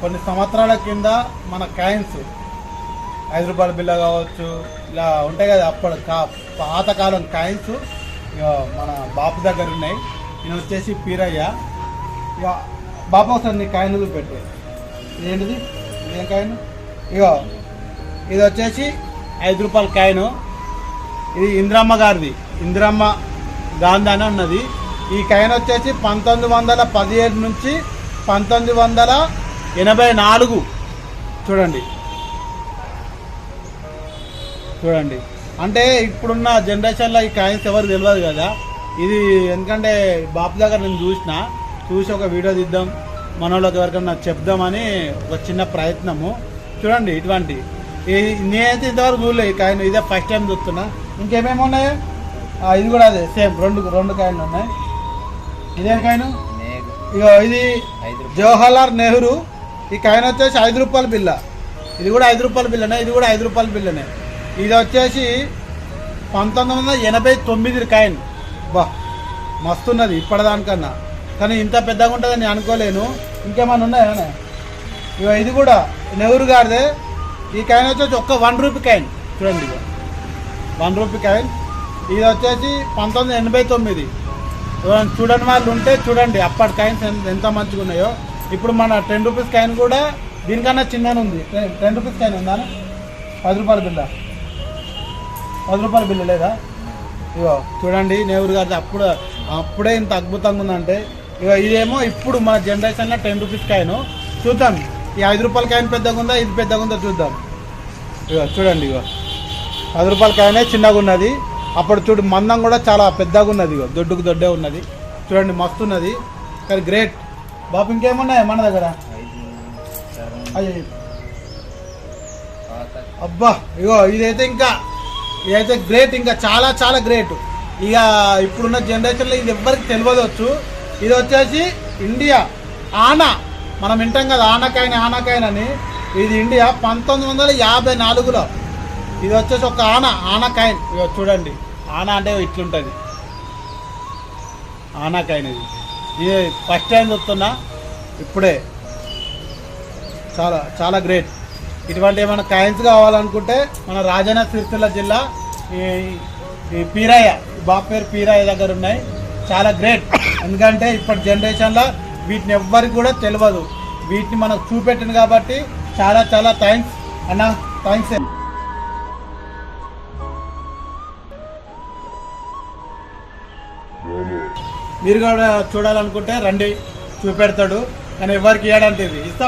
కొన్ని సంవత్సరాల కింద మన కాయిన్స్ 5 రూపాయల బిల్ల కావచ్చు, ఇలా ఉంటాయి కదా అప్పుడు పాతకాలం కాయిన్స్ మన బాపు దగ్గర ఉన్నాయి. నేను వచ్చేసి పీరయ్య. ఇక బాపు ఒకసారి నీ కాయిన్లు పెట్టే. ఇదేంటిది? ఇదేం కాయిన్? ఇగో ఇది వచ్చేసి 5 రూపాయల కాయిన్. ఇది ఇందిరమ్మ గారిది, ఇందిరమ్మ గాంధీ అని ఉన్నది. ఈ కాయిన్ వచ్చేసి 1917 నుంచి 1984. చూడండి చూడండి. అంటే ఇప్పుడున్న జనరేషన్లో ఈ కాయిన్స్ ఎవరు తెలియదు కదా. ఇది ఎందుకంటే బాపు దగ్గర నేను చూసి ఒక వీడియో తీద్దాం, మన వాళ్ళకి ఎవరికన్నా చెప్దామని ఒక చిన్న ప్రయత్నము. చూడండి ఇటువంటి నేనైతే ఇంతవరకు చూడలే ఈ కాయిన్, ఇదే ఫస్ట్ టైం చూస్తున్నా. ఇంకేమేమి ఉన్నాయో ఇది కూడా అదే సేమ్ రెండు కాయిన్లు ఉన్నాయి. ఇదే కాయిన్ ఇక ఇది జవహర్లాల్ నెహ్రూ. ఈ కాయిన్ వచ్చేసి 5 రూపాయల బిల్ల. ఇది కూడా 5 రూపాయల బిల్లనే, ఇది కూడా 5 రూపాయల బిల్లనే. ఇది వచ్చేసి 1989 కాయిన్. బా మస్తున్నది ఇప్పటిదానికన్నా, కానీ ఇంత పెద్దగా ఉంటుందని నేను అనుకోలేను. ఇంకేమైనా ఉన్నాయా? ఇక ఇది కూడా నెహ్రూ గారిదే. ఈ కాయిన్ వచ్చేసి ఒక్క 1 రూపీ కాయిన్. చూడండి ఇక 1 రూపీ కాయిన్. ఇది వచ్చేసి 1989. చూడని వాళ్ళు ఉంటే చూడండి అప్పటి కాయిన్స్ ఎంత మంచిగా ఉన్నాయో. ఇప్పుడు మన 10 రూపీస్ కాయిన్ కూడా దీనికన్నా చిన్నగా ఉంది. 10 రూపీస్ కాయిన్ ఉందా? 10 రూపాయల బిల్ల, 10 రూపాయల బిల్ల లేదా? ఇగో చూడండి నెహ్రూ గారిది అప్పుడే ఇంత అద్భుతంగా ఉందంటే. ఇక ఇదేమో ఇప్పుడు మన జనరేషన్లో 10 రూపీస్ కాయిన్. చూద్దాం ఈ 5 రూపాయల కాయిన్ పెద్దగా ఉందా, ఇది పెద్దగా ఉందా చూద్దాం. ఇగో చూడండి, ఇగో 10 రూపాయల కాయినే చిన్నగా ఉన్నది. అప్పుడు చూడు మందం కూడా చాలా పెద్దగా ఉన్నది. ఇగో దొడ్డే ఉన్నది. చూడండి మస్తు ఉన్నది, కానీ గ్రేట్. బాబు ఇంకేమున్నాయి మన దగ్గర? అబ్బా ఇగో ఇదైతే గ్రేట్, ఇంకా చాలా చాలా గ్రేట్. ఇక ఇప్పుడున్న జనరేషన్లో ఇది ఎవ్వరికి తెలియవచ్చు. ఇది వచ్చేసి ఇండియా ఆనా, మనం వింటాం కదా ఆనకాయన్ అని. ఇది ఇండియా 1954లో. ఇది వచ్చేసి ఒక ఆనకాయన్. ఇక చూడండి ఆనా అంటే ఇట్లుంటుంది ఆనకాయన్. ఇది ఫస్ట్ టైం చూస్తున్నా ఇప్పుడే. చాలా చాలా గ్రేట్. ఇటువంటి ఏమైనా కాయిన్స్ కావాలనుకుంటే మన రాజన్న సిరిసిల్ల జిల్లా ఈ పీరయ్య, బాబు పేరు పీరయ్య దగ్గర ఉన్నాయి. చాలా గ్రేట్. ఎందుకంటే ఇప్పటి జనరేషన్లో వీటిని ఎవ్వరికి కూడా తెలియదు. వీటిని మనకు చూపెట్టింది కాబట్టి చాలా చాలా థ్యాంక్స్ అన్న. థ్యాంక్స్. మీరు కూడా చూడాలనుకుంటే రండి, చూపెడతాడు. కానీ ఎవరికి ఇవ్వడానికి ఇస్తాం.